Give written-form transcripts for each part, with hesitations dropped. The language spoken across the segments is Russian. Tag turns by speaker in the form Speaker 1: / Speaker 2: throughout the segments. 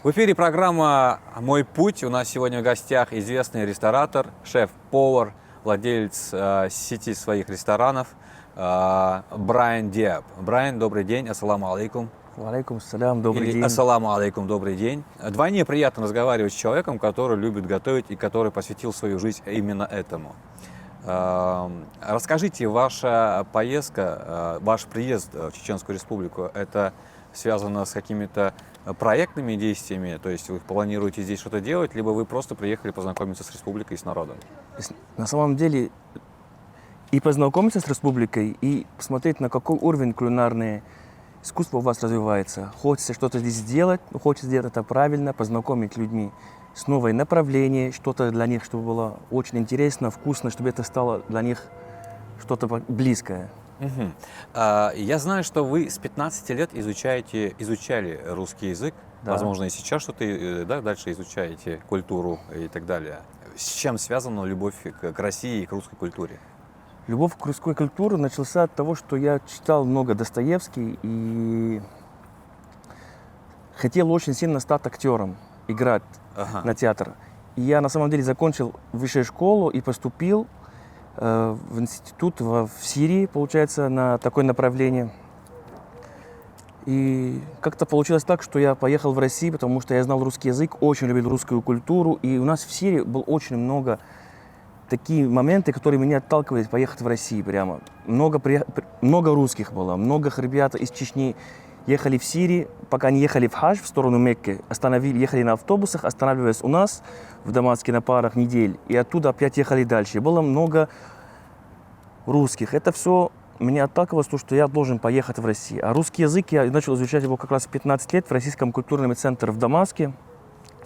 Speaker 1: В эфире программа «Мой путь». У нас сегодня в гостях известный ресторатор, шеф-повар, владелец сети своих ресторанов Брайан Диаб. Брайан, добрый день, ассаламу алейкум.
Speaker 2: Алейкум ассалям, добрый день.
Speaker 1: Ассаламу алейкум, добрый день. Вдвойне приятно разговаривать с человеком, который любит готовить и который посвятил свою жизнь именно этому. Расскажите, ваша поездка, ваш приезд в Чеченскую Республику, это связано с какими-то проектными действиями, то есть вы планируете здесь что-то делать, либо вы просто приехали познакомиться с республикой и с народом?
Speaker 2: На самом деле и познакомиться с республикой, и посмотреть, на какой уровень кулинарное искусство у вас развивается. Хочется что-то здесь сделать, но хочется сделать это правильно, познакомить людьми с новой направлением, что-то для них, чтобы было очень интересно, вкусно, чтобы это стало для них что-то близкое.
Speaker 1: Угу. Я знаю, что вы с 15 лет изучали русский язык. Да. Возможно, и сейчас что-то дальше изучаете, культуру и так далее. С чем связана любовь к России и к русской культуре?
Speaker 2: Любовь к русской культуре начался от того, что я читал много Достоевский и хотел очень сильно стать актером, играть на театр. И я на самом деле закончил высшую школу и поступил в институт в Сирии, получается, на такое направление. И как-то получилось так, что я поехал в Россию, потому что я знал русский язык, очень любил русскую культуру. И у нас в Сирии было очень много такие моменты, которые меня отталкивали поехать в Россию прямо. Много русских было, много ребят из Чечни ехали в Сирию, пока они ехали в Хадж, в сторону Мекки, ехали на автобусах, останавливаясь у нас в Дамаске на парах недель, и оттуда опять ехали дальше. Было много русских. Это все меня отталкивало, что я должен поехать в Россию. А русский язык я начал изучать его как раз в 15 лет в Российском культурном центре в Дамаске,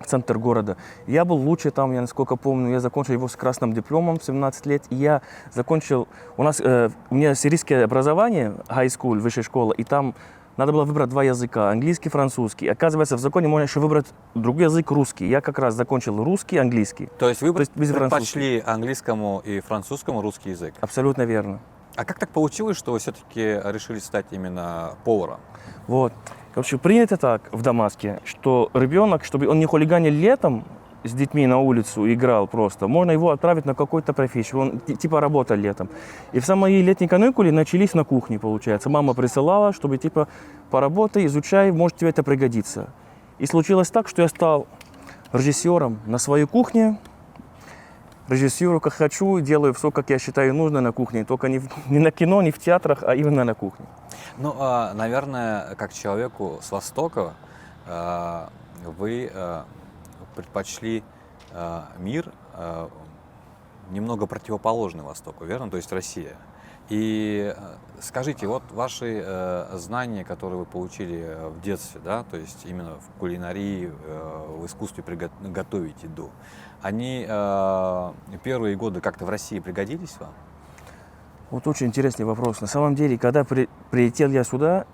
Speaker 2: центр города. Я был лучше там, я насколько помню, я закончил его с красным дипломом в 17 лет, и я закончил, у меня сирийское образование, high school, высшая школа, и там надо было выбрать два языка, английский, французский. Оказывается, в законе можно еще выбрать другой язык, русский. Я как раз закончил русский, английский.
Speaker 1: То есть вы предпочли английскому и французскому русский язык?
Speaker 2: Абсолютно верно.
Speaker 1: А как так получилось, что вы все-таки решили стать именно поваром?
Speaker 2: Вот. Короче, принято так в Дамаске, что ребенок, чтобы он не хулиганил летом с детьми на улицу, играл просто, можно его отправить на какую-то профессию. Он типа работал летом. И в самые летние каникулы начались на кухне, получается. Мама присылала, чтобы типа поработай, изучай, может тебе это пригодится. И случилось так, что я стал режиссером на своей кухне. Режиссирую как хочу, делаю все, как я считаю нужно на кухне. Только не на кино, не в театрах, а именно на кухне.
Speaker 1: Ну, наверное, как человеку с Востока, вы предпочли мир немного противоположный Востоку, верно? То есть Россия. И скажите, вот ваши знания, которые вы получили в детстве, да, то есть именно в кулинарии, в искусстве готовить еду, они первые годы как-то в России пригодились вам?
Speaker 2: Вот очень интересный вопрос. На самом деле, когда прилетел я сюда,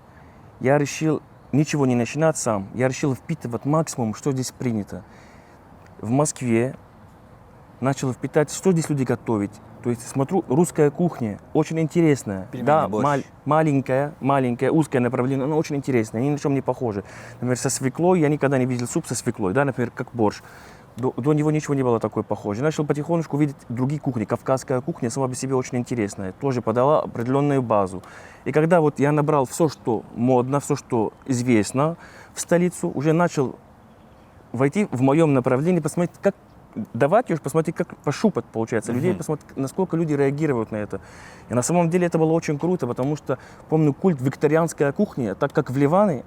Speaker 2: я решил ничего не начинать сам. Я решил впитывать максимум, что здесь принято. В Москве начал впитать, что здесь люди готовить. То есть смотрю, русская кухня, очень интересная.
Speaker 1: Пельмени,
Speaker 2: да,
Speaker 1: борщ.
Speaker 2: маленькое, узкое направление, но очень интересное, ни на чем не похоже. Например, со свеклой, я никогда не видел суп со свеклой, да, например, как борщ. До него ничего не было такое похоже. Начал потихонечку видеть другие кухни. Кавказская кухня сама по себе очень интересная. Тоже подала определенную базу. И когда вот я набрал все, что модно, все, что известно в столицу, уже начал войти в моем направлении, посмотреть, как давать ее, посмотреть, как пощупать, получается, людей, посмотреть, насколько люди реагируют на это. И на самом деле это было очень круто, потому что, помню, культ викторианской кухни, так как в Ливан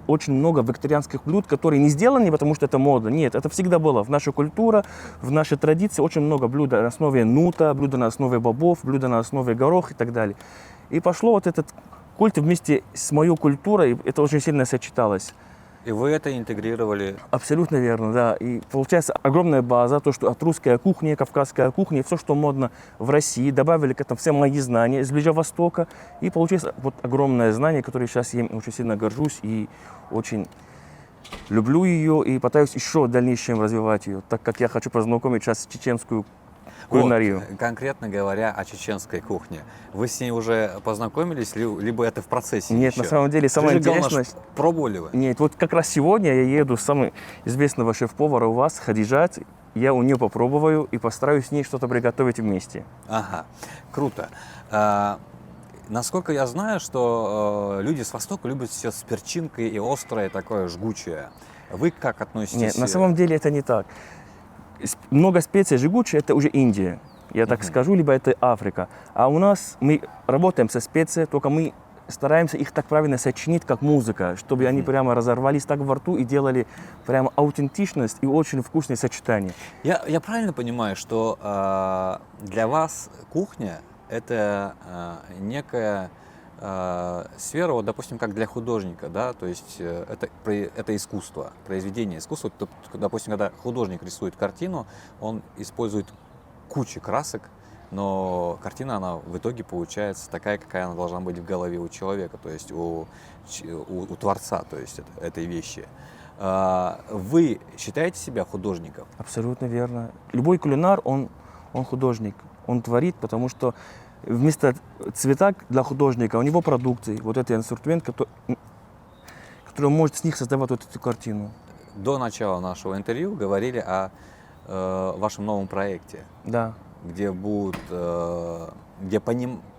Speaker 2: очень много викторианских блюд, которые не сделаны, потому что это мода. Нет, это всегда было в нашей культуре, в нашей традиции очень много блюд на основе нута, блюда на основе бобов, блюда на основе горох и так далее. И пошло вот этот культ вместе с моей культурой, это очень сильно сочеталось.
Speaker 1: И вы это интегрировали?
Speaker 2: Абсолютно верно, да. И получается огромная база, то, что от русской кухни, кавказская кухня, все, что модно в России, добавили к этому все мои знания из Ближнего Востока. И получилось вот огромное знание, которое сейчас я очень сильно горжусь и очень люблю ее и пытаюсь еще в дальнейшем развивать ее, так как я хочу познакомить сейчас чеченскую кулинарию.
Speaker 1: Конкретно говоря о чеченской кухне. Вы с ней уже познакомились, либо это в процессе
Speaker 2: Нет,
Speaker 1: еще?
Speaker 2: на самом деле, самое
Speaker 1: Скажи, главное,
Speaker 2: интересное...
Speaker 1: пробовали вы?
Speaker 2: Нет, вот как раз сегодня я еду с самого известного шеф-повара у вас, Хадижат. Я у нее попробую и постараюсь с ней что-то приготовить вместе.
Speaker 1: Ага, круто. Насколько я знаю, что люди с Востока любят все с перчинкой и острое, такое жгучее. Вы как относитесь?
Speaker 2: Нет, на самом деле это не так. Много специй жгучие, это уже Индия, я так скажу, либо это Африка. А у нас мы работаем со специями, только мы стараемся их так правильно сочинить, как музыка, чтобы они прямо разорвались так во рту и делали прямо аутентичность и очень вкусные сочетания.
Speaker 1: Я правильно понимаю, что для вас кухня это некая сфера, вот, допустим, как для художника, да, то есть это искусство, произведение искусства. Допустим, когда художник рисует картину, он использует кучу красок, но картина, она в итоге получается такая, какая она должна быть в голове у человека, то есть у творца, то есть этой вещи. Вы считаете себя художником?
Speaker 2: Абсолютно верно. Любой кулинар, он художник, он творит, потому что вместо цвета для художника у него продукты, вот этот инструмент, который он может с них создавать вот эту картину.
Speaker 1: До начала нашего интервью говорили о вашем новом проекте.
Speaker 2: Да.
Speaker 1: Где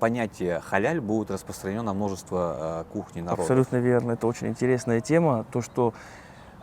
Speaker 1: понятие халяль будет распространено на множество кухней народов.
Speaker 2: Абсолютно верно. Это очень интересная тема. То, что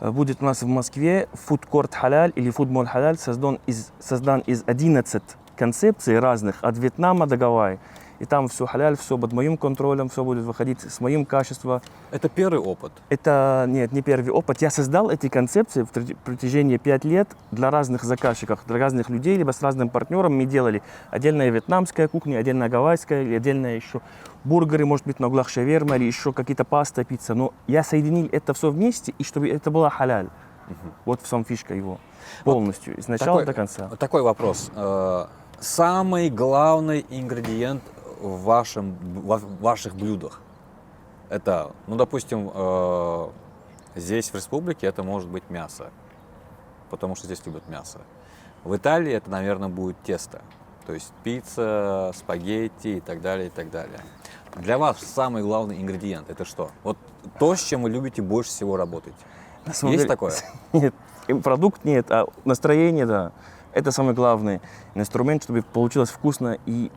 Speaker 2: будет у нас в Москве фудкорт халяль или фудмол халяль создан из 11 концепций разных от Вьетнама до Гавайи. И там все халяль, все под моим контролем, все будет выходить с моим качеством.
Speaker 1: Это первый опыт?
Speaker 2: Это, нет, не первый опыт. Я создал эти концепции в протяжении 5 лет для разных заказчиков, для разных людей, либо с разным партнером. Мы делали отдельная вьетнамская кухня, отдельная гавайская, отдельная еще бургеры, может быть, на углах шаверма или еще какие-то паста, пицца. Но я соединил это все вместе, и чтобы это была халяль. Вот в самом фишка его. Полностью, с начала до конца.
Speaker 1: Такой вопрос. Самый главный ингредиент в ваших блюдах? Это, ну, допустим, здесь в республике это может быть мясо, потому что здесь любят мясо. В Италии это, наверное, будет тесто, то есть пицца, спагетти и так далее, и так далее. Для вас самый главный ингредиент это что? Вот то, с чем вы любите больше всего работать. Есть такое?
Speaker 2: Нет, продукт нет, а настроение, да. Это самый главный инструмент, чтобы получилось вкусно и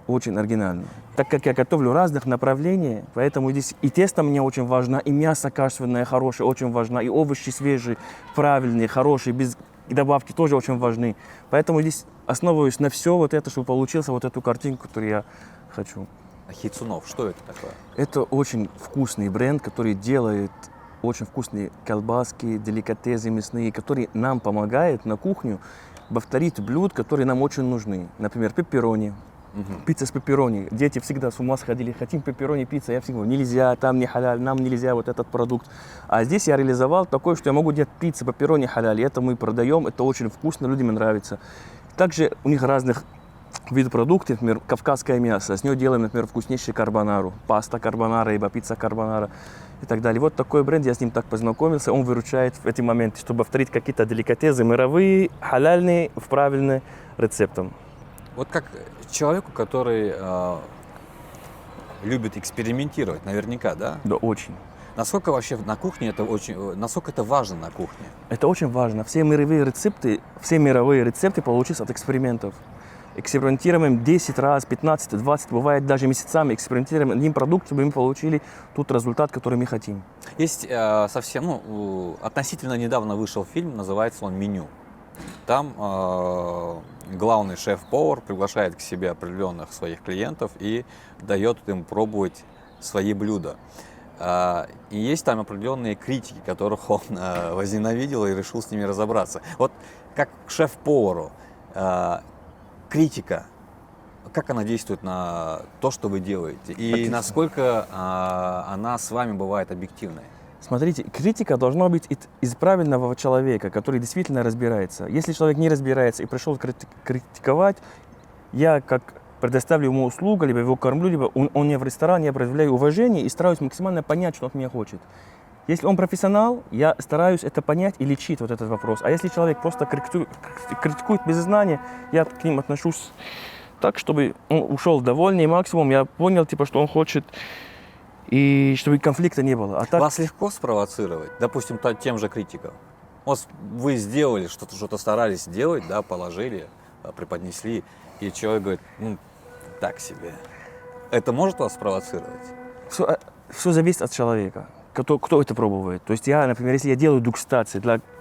Speaker 2: очень оригинально. Так как я готовлю разных направлений, поэтому здесь и тесто мне очень важно, и мясо качественное, хорошее, очень важно, и овощи свежие, правильные, хорошие, без добавки тоже очень важны. Поэтому здесь основываюсь на все вот это, чтобы получился вот эту картинку, которую я хочу.
Speaker 1: Хицунов, что это такое?
Speaker 2: Это очень вкусный бренд, который делает очень вкусные колбаски, деликатесы мясные, которые нам помогают на кухню повторить блюд, которые нам очень нужны. Например, пепперони. Пицца с пепперони. Дети всегда с ума сходили, хотим пепперони, пицца. Я всегда говорю, нельзя, там не халяль, нам нельзя вот этот продукт. А здесь я реализовал такое, что я могу делать пиццу, пепперони, халяль. И это мы продаем, это очень вкусно, людям нравится. Также у них разных видов продуктов, например, кавказское мясо. С него делаем, например, вкуснейший карбонару, паста карбонара, либо пицца карбонара и так далее. Вот такой бренд, я с ним так познакомился, он выручает в эти моменты, чтобы повторить какие-то деликатесы мировые, халяльные, в правильные рецептом.
Speaker 1: Вот как человеку, который любит экспериментировать, наверняка, да?
Speaker 2: Да, очень.
Speaker 1: Насколько вообще на кухне насколько это важно на кухне?
Speaker 2: Это очень важно. Все мировые рецепты получились от экспериментов. Экспериментируем 10 раз, 15, 20, бывает даже месяцами экспериментируем одним продуктом, чтобы мы получили тот результат, который мы хотим.
Speaker 1: Есть относительно недавно вышел фильм, называется он «Меню». Там главный шеф-повар приглашает к себе определенных своих клиентов и дает им пробовать свои блюда. И есть там определенные критики, которых он возненавидел и решил с ними разобраться. Вот как к шеф-повару, критика, как она действует на то, что вы делаете? И насколько она с вами бывает объективной?
Speaker 2: Смотрите, критика должна быть из правильного человека, который действительно разбирается. Если человек не разбирается и пришел критиковать, я как предоставлю ему услугу, либо его кормлю, либо он не в ресторане, я проявляю уважение и стараюсь максимально понять, что он от меня хочет. Если он профессионал, я стараюсь это понять и лечить вот этот вопрос. А если человек просто критикует без знания, я к ним отношусь так, чтобы он ушел довольный, максимум я понял, типа, что он хочет, и чтобы конфликта не было. А так,
Speaker 1: Вас легко спровоцировать, допустим, тем же критиком. Вот вы сделали что-то старались сделать, да, положили, преподнесли, и человек говорит, ну, так себе. Это может вас спровоцировать?
Speaker 2: все зависит от человека, кто это пробует. То есть я, например, если я делаю дегустации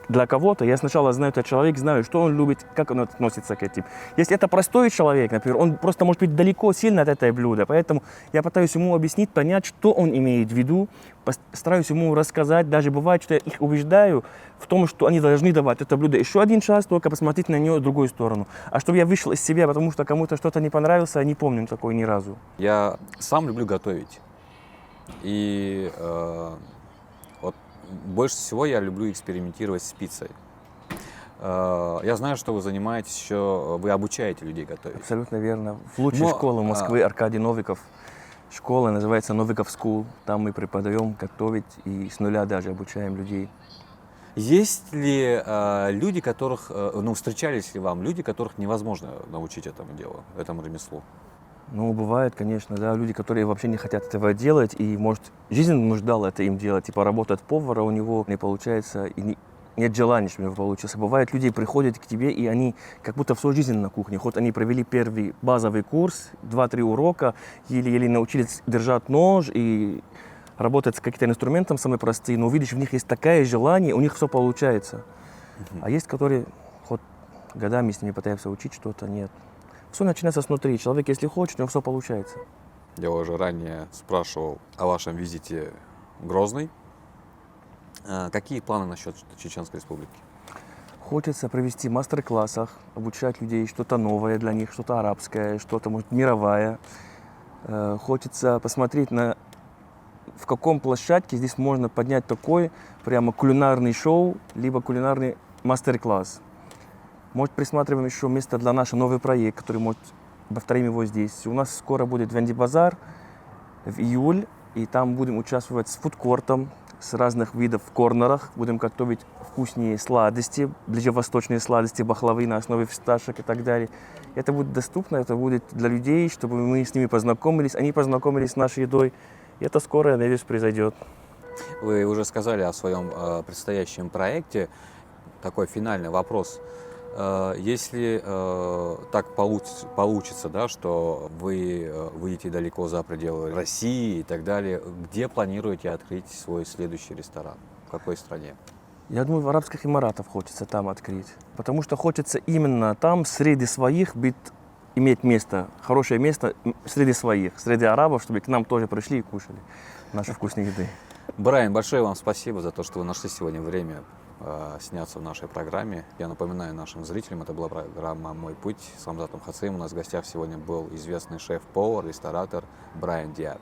Speaker 2: для кого-то, я сначала знаю этот человек, знаю, что он любит, как он относится к этим. Если это простой человек, например, он просто может быть далеко сильно от этого блюда, поэтому я пытаюсь ему объяснить, понять, что он имеет в виду, стараюсь ему рассказать, даже бывает, что я их убеждаю в том, что они должны давать это блюдо еще один час, только посмотреть на нее в другую сторону. А чтобы я вышел из себя, потому что кому-то что-то не понравилось, я не помню такой ни разу.
Speaker 1: Я сам люблю готовить. И вот больше всего я люблю экспериментировать с пиццей. Я знаю, что вы занимаетесь еще, вы обучаете людей готовить.
Speaker 2: Абсолютно верно. В лучшей школе Москвы Аркадий Новиков. Школа называется Новиков School. Там мы преподаем готовить и с нуля даже обучаем людей.
Speaker 1: Есть ли люди, которых, ну, встречались ли вам люди, которых невозможно научить этому делу, этому ремеслу?
Speaker 2: Ну, бывает, конечно, да, люди, которые вообще не хотят этого делать, и, может, жизнь нуждала это им делать, типа работать повара у него не получается, и нет желания, чтобы у него получилось. Бывает, люди приходят к тебе, и они как будто всю жизнь на кухне. Хоть они провели первый базовый курс, 2-3 урока, еле-еле научились держать нож и работать с каким-то инструментом самые простые, но увидишь, в них есть такое желание, у них все получается. А есть, которые хоть годами с ними пытаются учить что-то, нет. Все начинается снутри. Человек, если хочет, у него все получается.
Speaker 1: Я уже ранее спрашивал о вашем визите в Грозный. Какие планы насчет Чеченской Республики?
Speaker 2: Хочется провести в мастер-классах, обучать людей что-то новое для них, что-то арабское, что-то, может, мировое. Хочется посмотреть, в каком площадке здесь можно поднять такой прямо кулинарный шоу, либо кулинарный мастер-класс. Может, присматриваем еще место для нашего новый проект, который, может, повторим его здесь. У нас скоро будет Венди Базар в июль, и там будем участвовать с фудкортом, с разных видов в корнерах. Будем готовить вкуснее сладости, ближневосточные сладости, бахлавы на основе фисташек и так далее. Это будет доступно, это будет для людей, чтобы мы с ними познакомились, они познакомились с нашей едой. И это скоро, я надеюсь, произойдет.
Speaker 1: Вы уже сказали о своем предстоящем проекте. Такой финальный вопрос. Если так получится, да, что вы выйдете далеко за пределы России и так далее, где планируете открыть свой следующий ресторан? В какой стране?
Speaker 2: Я думаю, в Арабских Эмиратах хочется там открыть. Потому что хочется именно там, среди своих, иметь место, хорошее место среди своих, среди арабов, чтобы к нам тоже пришли и кушали наши вкусные еды.
Speaker 1: Брайан, большое вам спасибо за то, что вы нашли сегодня время сняться в нашей программе. Я напоминаю нашим зрителям, это была программа «Мой путь» с Амзатом Хацеем. У нас в гостях сегодня был известный шеф-повар, ресторатор Брайан Диаб.